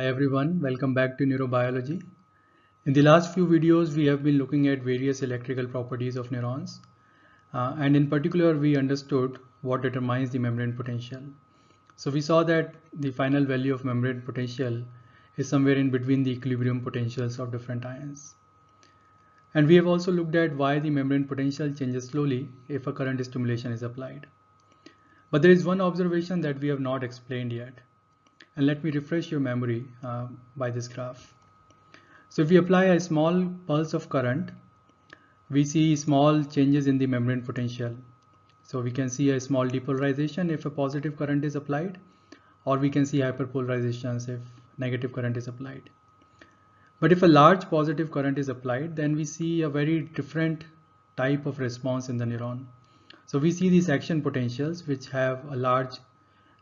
everyone, welcome back to Neurobiology. In the last few videos, we have been looking at various electrical properties of neurons. And in particular, we understood what determines the membrane potential. So we saw that the final value of membrane potential is somewhere in between the equilibrium potentials of different ions. And we have also looked at why the membrane potential changes slowly if a current stimulation is applied. But there is one observation that we have not explained yet. And let me refresh your memory by this graph. So if we apply a small pulse of current, we see small changes in the membrane potential. So we can see a small depolarization if a positive current is applied, or we can see hyperpolarizations if negative current is applied. But if a large positive current is applied, then we see a very different type of response in the neuron. So we see these action potentials which have a large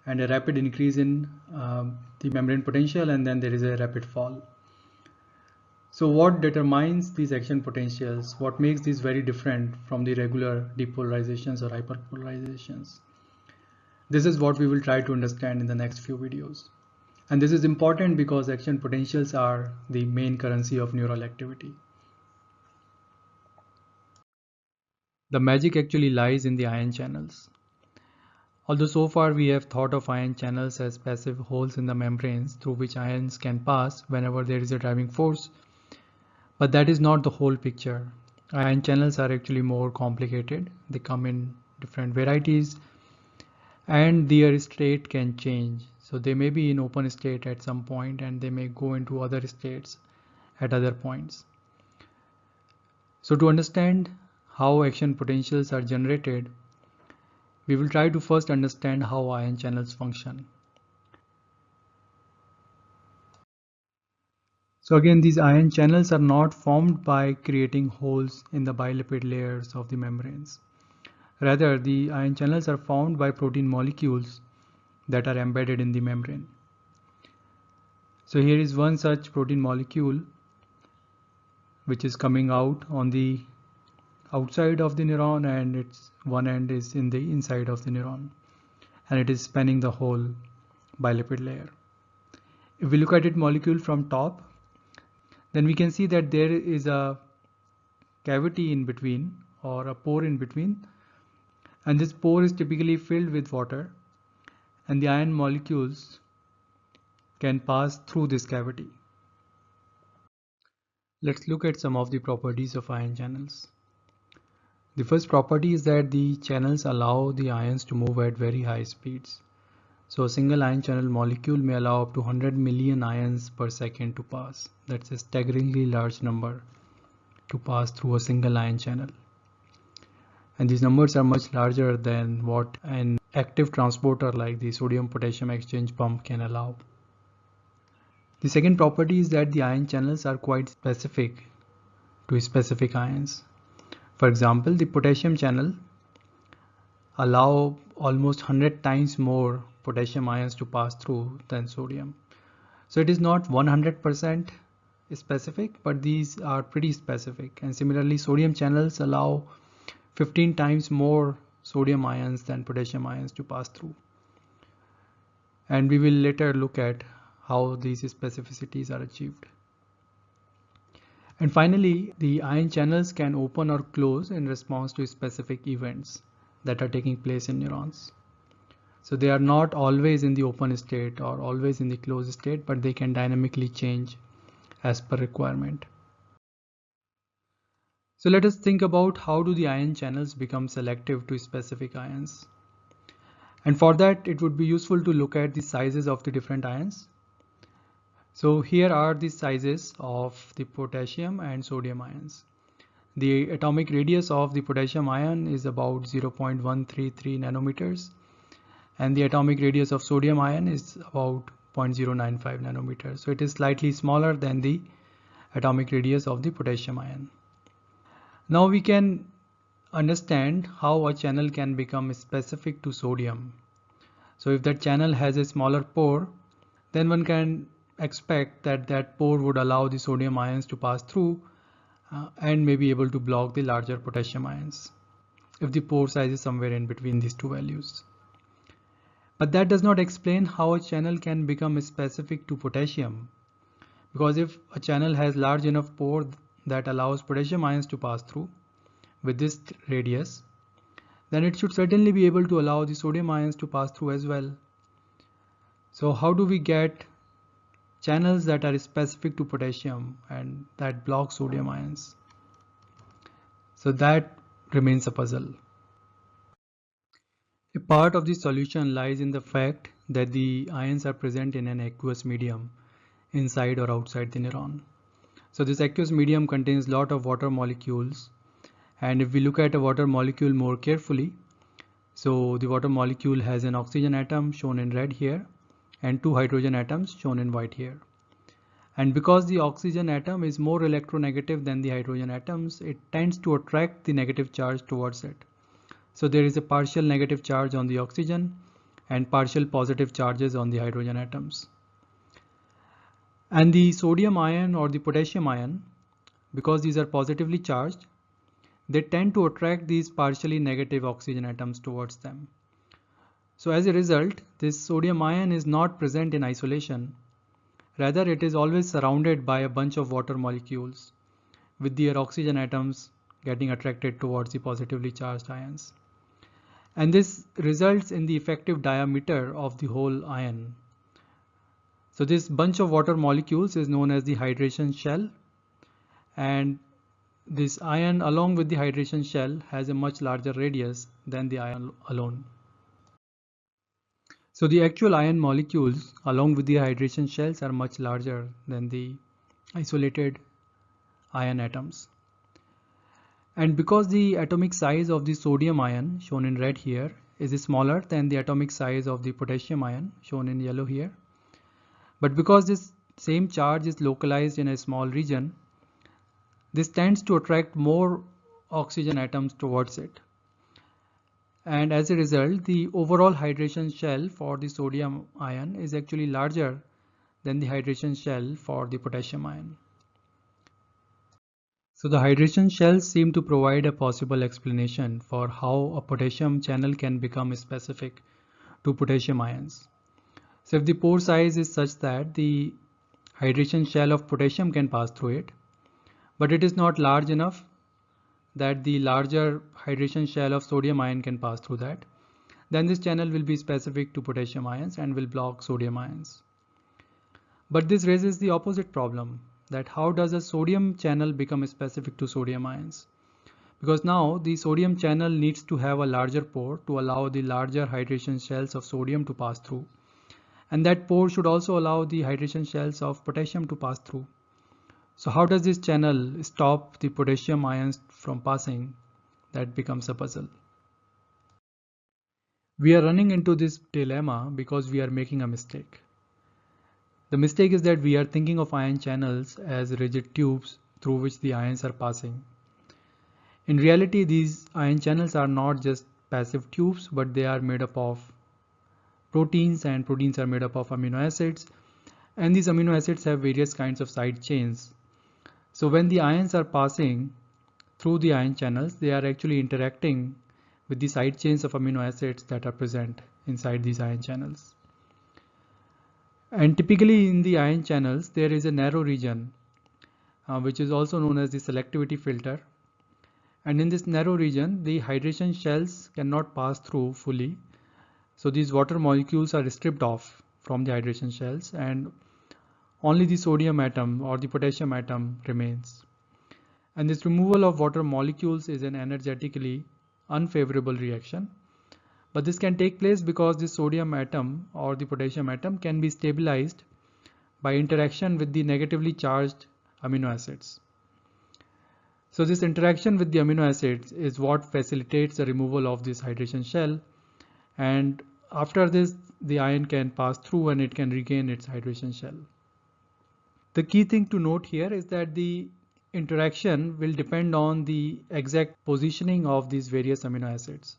and a rapid increase in the membrane potential, and then there is a rapid fall. So what determines these action potentials? What makes these very different from the regular depolarizations or hyperpolarizations? This is what we will try to understand in the next few videos. And this is important because action potentials are the main currency of neural activity. The magic actually lies in the ion channels. Although so far we have thought of ion channels as passive holes in the membranes through which ions can pass whenever there is a driving force, but that is not the whole picture. Ion channels are actually more complicated. They come in different varieties and their state can change. So they may be in open state at some point and they may go into other states at other points. So to understand how action potentials are generated, we will try to first understand how ion channels function. So again, these ion channels are not formed by creating holes in the bilipid layers of the membranes. Rather, the ion channels are formed by protein molecules that are embedded in the membrane. So here is one such protein molecule which is coming out on the outside of the neuron, and its one end is in the inside of the neuron, and it is spanning the whole bilipid layer. If we look at it molecule from top, then we can see that there is a cavity in between or a pore in between, and this pore is typically filled with water, and the ion molecules can pass through this cavity. Let's look at some of the properties of ion channels. The first property is that the channels allow the ions to move at very high speeds. So a single ion channel molecule may allow up to 100 million ions per second to pass. That's a staggeringly large number to pass through a single ion channel. And these numbers are much larger than what an active transporter like the sodium-potassium exchange pump can allow. The second property is that the ion channels are quite specific to specific ions. For example, the potassium channel allow almost 100 times more potassium ions to pass through than sodium. So it is not 100% specific, but these are pretty specific. And similarly, sodium channels allow 15 times more sodium ions than potassium ions to pass through. And we will later look at how these specificities are achieved. And finally, the ion channels can open or close in response to specific events that are taking place in neurons. So they are not always in the open state or always in the closed state, but they can dynamically change as per requirement. So let us think about how do the ion channels become selective to specific ions. And for that, it would be useful to look at the sizes of the different ions. So here are the sizes of the potassium and sodium ions. The atomic radius of the potassium ion is about 0.133 nanometers, and the atomic radius of sodium ion is about 0.095 nanometers. So it is slightly smaller than the atomic radius of the potassium ion. Now we can understand how a channel can become specific to sodium. So if that channel has a smaller pore, then one can expect that that pore would allow the sodium ions to pass through and may be able to block the larger potassium ions if the pore size is somewhere in between these two values. But that does not explain how a channel can become specific to potassium. Because if a channel has large enough pore that allows potassium ions to pass through with this radius, then it should certainly be able to allow the sodium ions to pass through as well. So how do we get channels that are specific to potassium and that block sodium ions? So that remains a puzzle. A part of the solution lies in the fact that the ions are present in an aqueous medium inside or outside the neuron. So this aqueous medium contains a lot of water molecules, and if we look at a water molecule more carefully, so the water molecule has an oxygen atom shown in red here and 2 hydrogen atoms shown in white here. And because the oxygen atom is more electronegative than the hydrogen atoms, it tends to attract the negative charge towards it. So there is a partial negative charge on the oxygen and partial positive charges on the hydrogen atoms. And the sodium ion or the potassium ion, because these are positively charged, they tend to attract these partially negative oxygen atoms towards them. So as a result, this sodium ion is not present in isolation. Rather, it is always surrounded by a bunch of water molecules with their oxygen atoms getting attracted towards the positively charged ions. And this results in the effective diameter of the whole ion. So this bunch of water molecules is known as the hydration shell, and this ion along with the hydration shell has a much larger radius than the ion alone. So the actual ion molecules along with the hydration shells are much larger than the isolated ion atoms. And because the atomic size of the sodium ion shown in red here is smaller than the atomic size of the potassium ion shown in yellow here, but because this same charge is localized in a small region, this tends to attract more oxygen atoms towards it. And as a result, the overall hydration shell for the sodium ion is actually larger than the hydration shell for the potassium ion. So the hydration shells seem to provide a possible explanation for how a potassium channel can become specific to potassium ions. So if the pore size is such that the hydration shell of potassium can pass through it, but it is not large enough that the larger hydration shell of sodium ion can pass through that, then this channel will be specific to potassium ions and will block sodium ions. But this raises the opposite problem, that how does a sodium channel become specific to sodium ions? Because now the sodium channel needs to have a larger pore to allow the larger hydration shells of sodium to pass through. And that pore should also allow the hydration shells of potassium to pass through. So how does this channel stop the potassium ions from passing? That becomes a puzzle. We are running into this dilemma because we are making a mistake. The mistake is that we are thinking of ion channels as rigid tubes through which the ions are passing. In reality, these ion channels are not just passive tubes, but they are made up of proteins, and proteins are made up of amino acids, and these amino acids have various kinds of side chains. So when the ions are passing through the ion channels, they are actually interacting with the side chains of amino acids that are present inside these ion channels. And typically in the ion channels, there is a narrow region, which is also known as the selectivity filter. And in this narrow region, the hydration shells cannot pass through fully. So these water molecules are stripped off from the hydration shells, and only the sodium atom or the potassium atom remains. And this removal of water molecules is an energetically unfavorable reaction. But this can take place because the sodium atom or the potassium atom can be stabilized by interaction with the negatively charged amino acids. So this interaction with the amino acids is what facilitates the removal of this hydration shell, and after this the ion can pass through and it can regain its hydration shell. The key thing to note here is that the interaction will depend on the exact positioning of these various amino acids.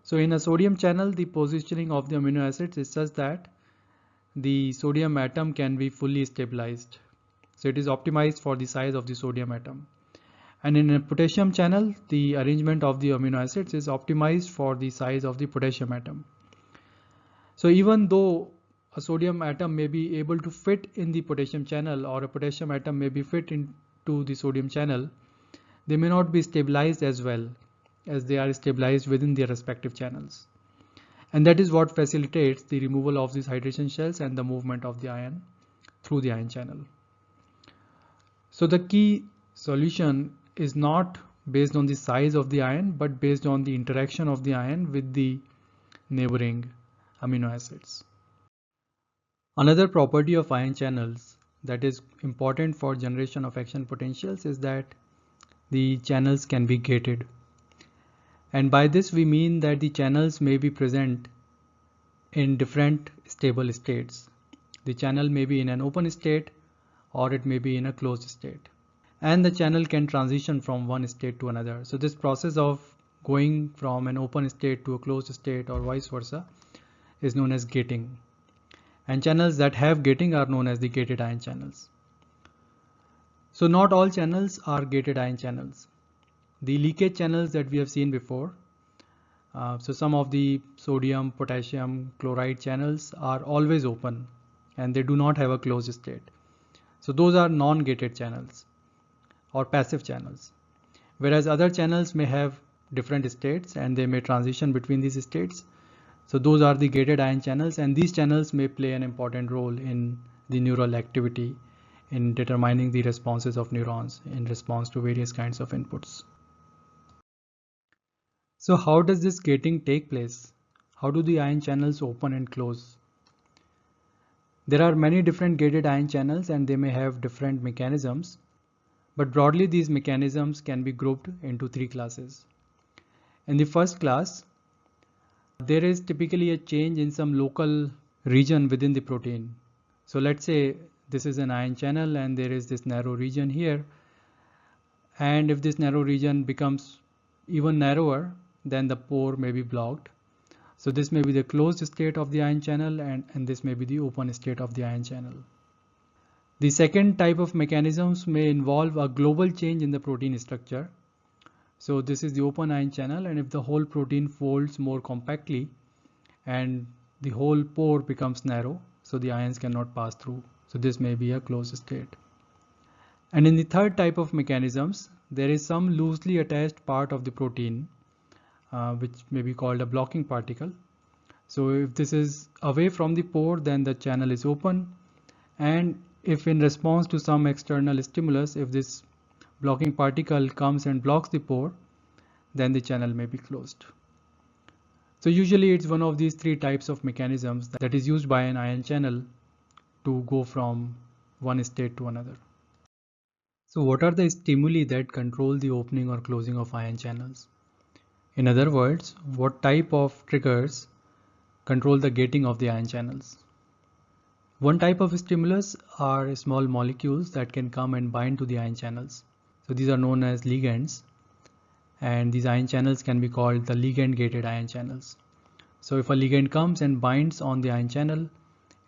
So in a sodium channel, the positioning of the amino acids is such that the sodium atom can be fully stabilized. So it is optimized for the size of the sodium atom. And in a potassium channel, the arrangement of the amino acids is optimized for the size of the potassium atom. So even though a sodium atom may be able to fit in the potassium channel, or a potassium atom may be fit into the sodium channel, they may not be stabilized as well as they are stabilized within their respective channels. And that is what facilitates the removal of these hydration shells and the movement of the ion through the ion channel. So the key solution is not based on the size of the ion, but based on the interaction of the ion with the neighboring amino acids. Another property of ion channels that is important for generation of action potentials is that the channels can be gated. And by this we mean that the channels may be present in different stable states. The channel may be in an open state, or it may be in a closed state. And the channel can transition from one state to another. So this process of going from an open state to a closed state or vice versa is known as gating. And channels that have gating are known as the gated ion channels. So not all channels are gated ion channels. The leakage channels that we have seen before, so some of the sodium, potassium, chloride channels are always open and they do not have a closed state. So those are non-gated channels or passive channels. Whereas other channels may have different states and they may transition between these states. So those are the gated ion channels, and these channels may play an important role in the neural activity in determining the responses of neurons in response to various kinds of inputs. So how does this gating take place? How do the ion channels open and close? There are many different gated ion channels and they may have different mechanisms, but broadly these mechanisms can be grouped into three classes. In the first class, there is typically a change in some local region within the protein. So let's say this is an ion channel and there is this narrow region here, and if this narrow region becomes even narrower, then the pore may be blocked. So this may be the closed state of the ion channel, and this may be the open state of the ion channel. The second type of mechanisms may involve a global change in the protein structure. So this is the open ion channel, and if the whole protein folds more compactly and the whole pore becomes narrow, so the ions cannot pass through. So this may be a closed state. And in the third type of mechanisms, there is some loosely attached part of the protein which may be called a blocking particle. So if this is away from the pore, then the channel is open, and if in response to some external stimulus, if this blocking particle comes and blocks the pore, then the channel may be closed. So usually it's one of these three types of mechanisms that is used by an ion channel to go from one state to another. So what are the stimuli that control the opening or closing of ion channels? In other words, what type of triggers control the gating of the ion channels? One type of stimulus are small molecules that can come and bind to the ion channels. So these are known as ligands, and these ion channels can be called the ligand gated ion channels. So if a ligand comes and binds on the ion channel,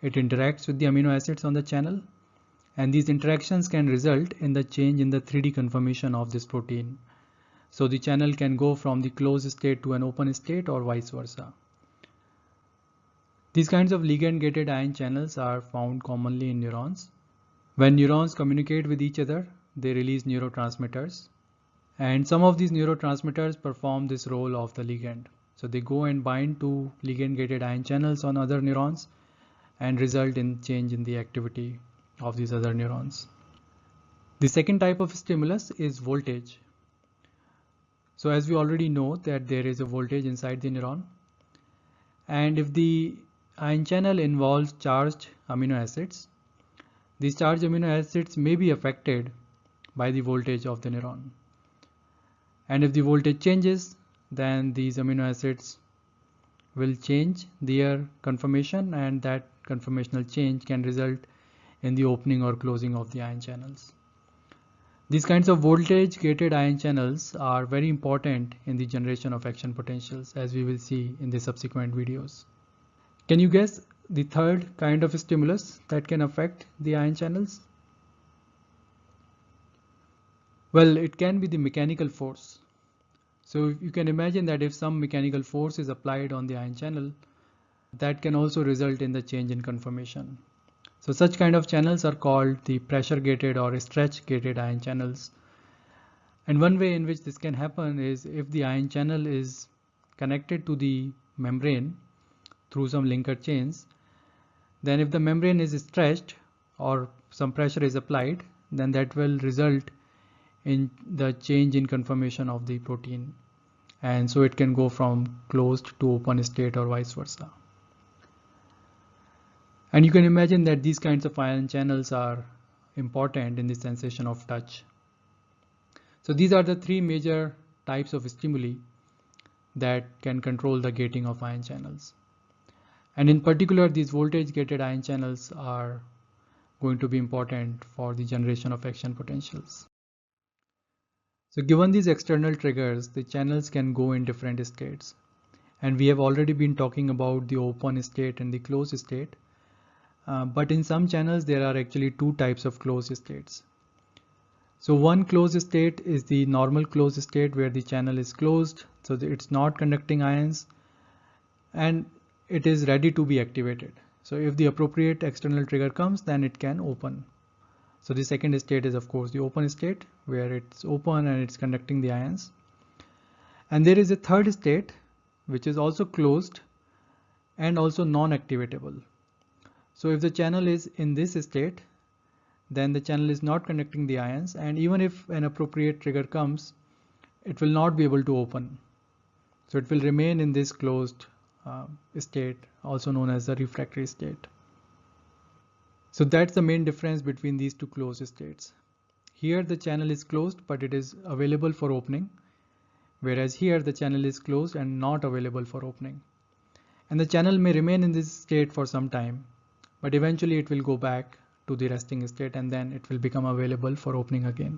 it interacts with the amino acids on the channel, and these interactions can result in the change in the 3D conformation of this protein. So the channel can go from the closed state to an open state or vice versa. These kinds of ligand-gated ion channels are found commonly in neurons. When neurons communicate with each other, they release neurotransmitters. And some of these neurotransmitters perform this role of the ligand. So they go and bind to ligand-gated ion channels on other neurons and result in change in the activity of these other neurons. The second type of stimulus is voltage. So as we already know that there is a voltage inside the neuron, and if the ion channel involves charged amino acids, these charged amino acids may be affected by the voltage of the neuron. And if the voltage changes, then these amino acids will change their conformation, and that conformational change can result in the opening or closing of the ion channels. These kinds of voltage gated ion channels are very important in the generation of action potentials, as we will see in the subsequent videos. Can you guess the third kind of stimulus that can affect the ion channels? Well, it can be the mechanical force. So you can imagine that if some mechanical force is applied on the ion channel, that can also result in the change in conformation. So such kind of channels are called the pressure gated or stretch gated ion channels. And one way in which this can happen is if the ion channel is connected to the membrane through some linker chains, then if the membrane is stretched or some pressure is applied, then that will result in the change in conformation of the protein. And so it can go from closed to open state or vice versa. And you can imagine that these kinds of ion channels are important in the sensation of touch. So these are the three major types of stimuli that can control the gating of ion channels. And in particular, these voltage gated ion channels are going to be important for the generation of action potentials. So given these external triggers, the channels can go in different states. And we have already been talking about the open state and the closed state. But in some channels, there are actually two types of closed states. So one closed state is the normal closed state where the channel is closed, so it's not conducting ions and it is ready to be activated. So if the appropriate external trigger comes, then it can open. So the second state is of course the open state where it's open and it's conducting the ions. And there is a third state which is also closed and also non-activatable. So if the channel is in this state, then the channel is not conducting the ions, and even if an appropriate trigger comes, it will not be able to open. So it will remain in this closed state, also known as the refractory state. So that's the main difference between these two closed states. Here the channel is closed, but it is available for opening, whereas here the channel is closed and not available for opening. And the channel may remain in this state for some time, but eventually it will go back to the resting state and then it will become available for opening again.